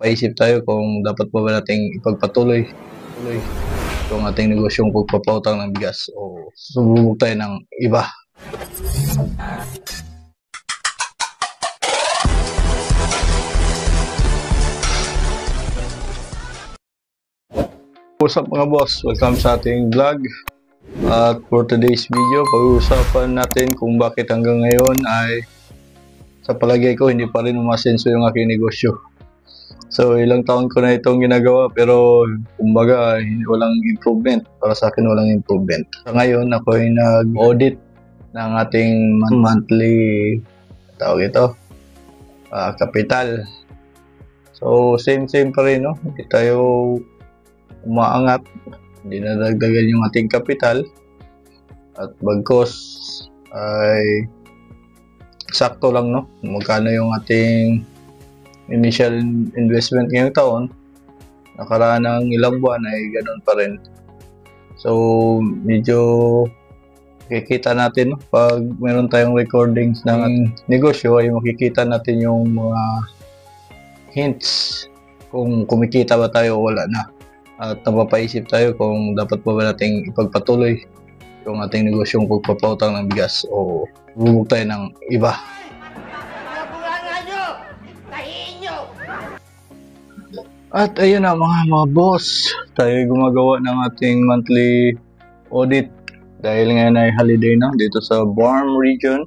napapaisip tayo kung dapat pa ba nating ipagpatuloy itong ating negosyong pagpapautang ng bigas o sumubok tayo ng iba. What's up mga boss? Welcome sa ating vlog. At for today's video, pag-uusapan natin kung bakit hanggang ngayon ay sa palagay ko hindi pa rin umasenso yung aking negosyo. So ilang taon ko na itong ginagawa pero kumbaga walang improvement. Para sa akin walang improvement. Sa ngayon ako ay nag-audit ng ating monthly capital. So same pa rin, no? Hindi tayo umaangat, hindi nadagdagan yung ating kapital at bagkos ay sakto lang, no? Magkano yung ating initial investment ngayong taon, nakaraan ng ilang buwan ay ganun pa rin. So medyo makikita natin, no? Pag meron tayong recordings ng negosyo ay makikita natin yung mga hints kung kumikita ba tayo o wala na. At napapaisip tayo kung dapat pa ba nating ipagpatuloy yung ating negosyong pagpapautang ng bigas o bubog tayo ng iba. At ayun na mga boss, tayo gumagawa ng ating monthly audit dahil ngayon ay holiday na dito sa Buarm region.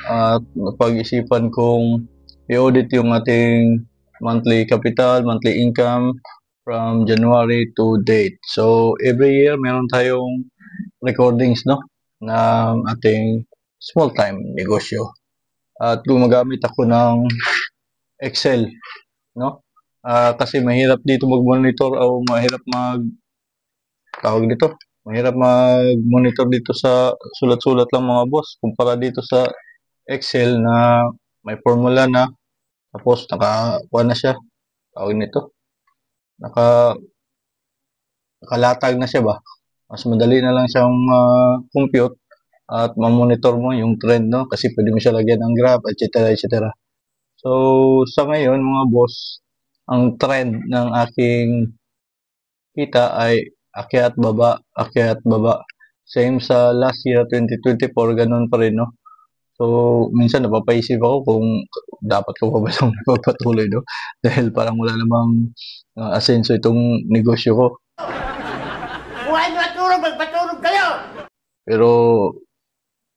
At napag-isipan kong i-audit yung ating monthly capital, monthly income from January to date. So every year meron tayong recordings, no, ng ating small time negosyo. At gumagamit ako ng Excel, no? Kasi mahirap dito mag-monitor o mahirap mag-monitor dito sa sulat-sulat lang mga boss kumpara dito sa Excel na may formula na tapos nakakuha na siya, nakalatag na siya ba. Mas madali na lang siyang compute at ma-monitor mo yung trend, no? Kasi pwede mo siya lagyan ng graph, etc. So sa ngayon mga boss, ang trend ng aking kita ay akyat baba. Same sa last year 2024, ganun pa rin, no? So minsan napapaisip ako kung dapat ko pa ba itong napapatuloy, no? Dahil parang wala namang asenso itong negosyo ko. Buhay nyo at tulog, magpatulog kayo! Pero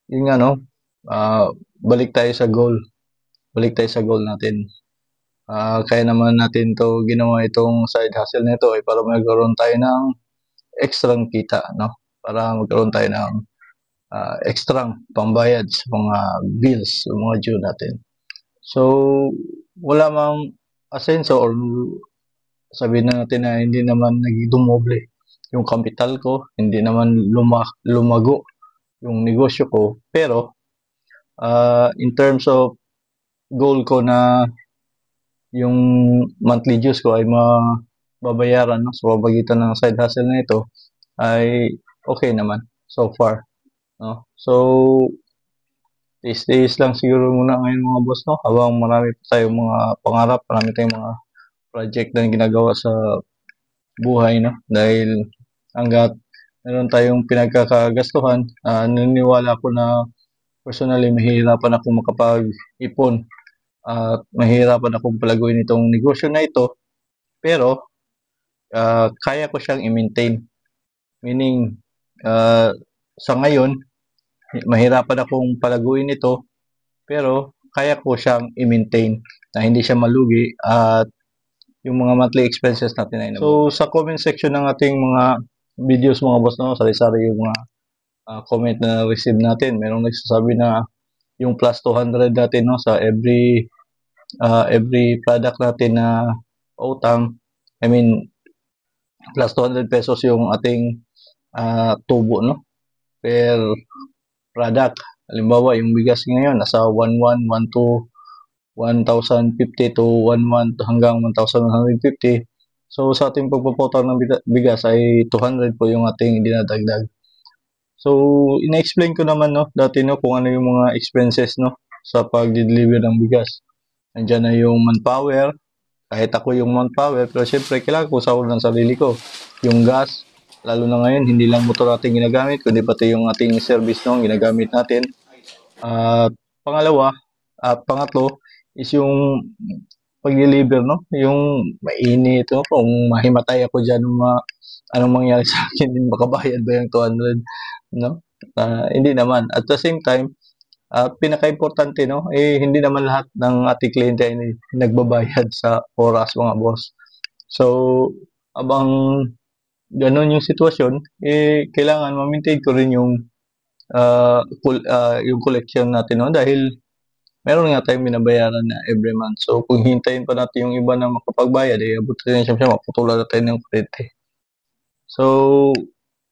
yun nga, no? Balik tayo sa goal natin. Kaya naman natin to ginawa itong side hustle nito ay para magkaroon tayo ng ekstrang kita, no? Para magkaroon tayo ng ekstrang pambayad sa mga bills, sa mga due natin. So wala mang asenso or sabihin na natin na hindi naman nagdumoble yung kapital ko, hindi naman lumago yung negosyo ko, pero in terms of goal ko na yung monthly dues ko ay mababayaran, no, sa pamamagitan ng side hustle na ito ay okay naman so far, no? So days lang siguro muna ngayon mga boss, no, habang marami pa tayong mga pangarap, marami tayong mga project na ginagawa sa buhay, no? Dahil hanggat meron tayong pinagkakagastuhan, naniniwala ko na personally mahihirapan akong makapag-ipon at mahihirapan akong palaguin itong negosyo na ito, pero kaya ko siyang i-maintain. Meaning sa ngayon mahirapan akong palaguin ito pero kaya ko siyang i-maintain na hindi siya malugi at yung mga monthly expenses natin ay so sa comment section ng ating mga videos mga boss, no, sari-sari yung mga comment na receive natin. Merong nagsasabi na yung plus 200 natin, no, sa every product natin na utang, I mean plus 200 pesos yung ating tubo, no, per product. Halimbawa yung bigas ngayon nasa 1,150 to 1,1 hanggang 1,150. So sa ating pagpaputang ng bigas ay 200 po yung ating dinadagdag. So ina-explain ko naman, no, dati, no, kung ano yung mga expenses, no, sa pag-deliver ng bigas. Nandiyan na yung manpower, kahit ako yung manpower, pero syempre kailangan ko sahod ng sarili ko. Yung gas, lalo na ngayon, hindi lang motor ating ginagamit, kundi pati yung ating service no, ginagamit natin. At pangatlo is yung pag-deliver, no? Yung mainit, no? Kung mahimatay ako dyan, anong mangyari sa akin, din makabayad ba yung 200, no? Hindi naman. At the same time, pinaka-importante, no? Hindi naman lahat ng ating kliyente ay nagbabayad sa oras, mga boss. So, abang ganun yung sitwasyon, kailangan ma-maintain ko rin yung collection natin, no? Dahil meron nga tayong binabayaran na every month. So, kung hintayin pa natin yung iba na makapagbayad, abot rin siya maputulan na tayo ng kuryente. So,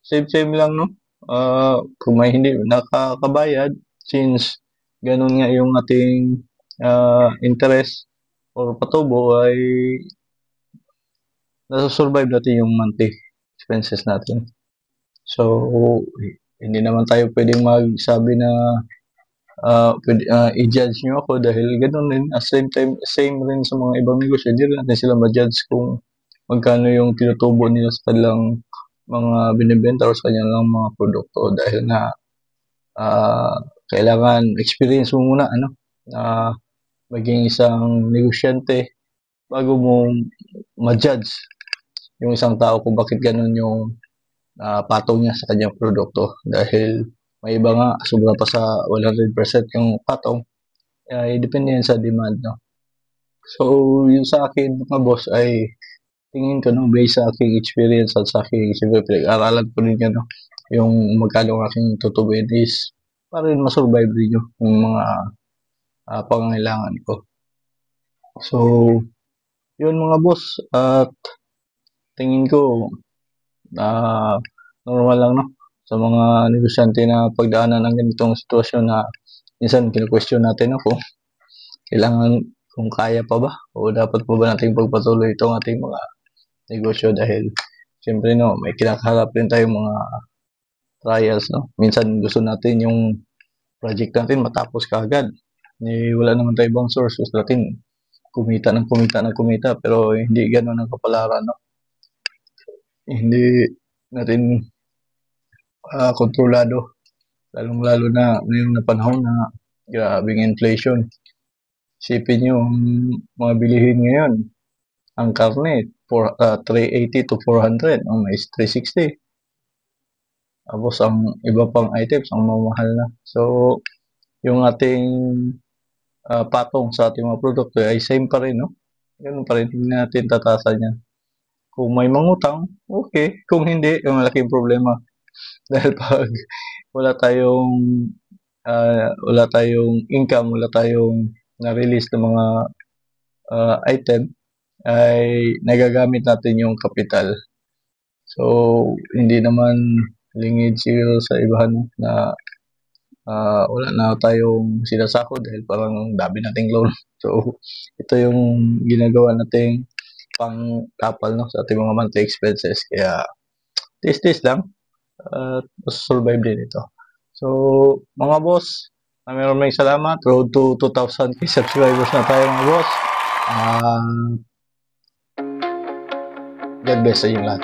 same lang, no? Kung may hindi nakakabayad, since ganun nga yung ating interest or patubo, ay nasa-survive natin yung monthly expenses natin. So, hindi naman tayo pwedeng magsabi na i-judge nyo ako dahil ganoon din. At same rin sa mga ibang negosyo. Hindi rin natin sila ma-judge kung magkano yung tinutubo nila sa kanilang mga binibenta o sa kanilang mga produkto. Dahil nga, kailangan experience mo muna, maging isang negosyante bago mo ma-judge yung isang tao kung bakit ganun yung patong niya sa kanyang produkto. Dahil may iba nga, sobra pa sa 100% yung patong. Depende yan sa demand, no? So, yung sa akin, mga boss, ay tingin ko, no, based sa aking experience at sa aking, siyempre, pinag-aralan ko rin yan, no? Yung magkano ang aking tutubuin is para rin masurvive rin yung mga pangangailangan ko. So, yun mga boss, at tingin ko, normal lang, no? Sa mga negosyante na pagdaanan ng ganitong sitwasyon na minsan kinu-question natin kung kailangan, kung kaya pa ba o dapat pa ba natin pagpatuloy itong ating mga negosyo dahil siyempre, no, may kinakaharap rin tayong mga trials, no? Minsan gusto natin yung project natin matapos kaagad. Wala naman tayong ibang source. Gusto natin kumita ng kumita pero hindi ganoon ang kapalaran, no? Hindi natin kontrolado, lalong-lalo na ngayong na panahon na grabing inflation. Isipin nyo, mga bilihin ngayon, ang karne, 380 to 400, ang mais 360. Tapos ang iba pang items, ang mamahal na. So, yung ating patong sa ating mga produkto ay same pa rin, no? Ganun pa rin, hindi natin tatasan yan. Kung may mangutang, okay. Kung hindi, yung malaking problema. Dahil pag wala tayong income, wala tayong na-release ng mga item, ay nagagamit natin yung kapital. So, hindi naman lingid siguro sa ibahan na wala na tayong sinasako dahil parang dami nating loan. So, ito yung ginagawa nating pang-kapal, no, sa ating mga monthly expenses. Kaya, tis lang. Survive din ito. So, mga boss, maraming salamat. Road to 2,000 subscribers na tayo, mga boss. God bless sa inyo lahat.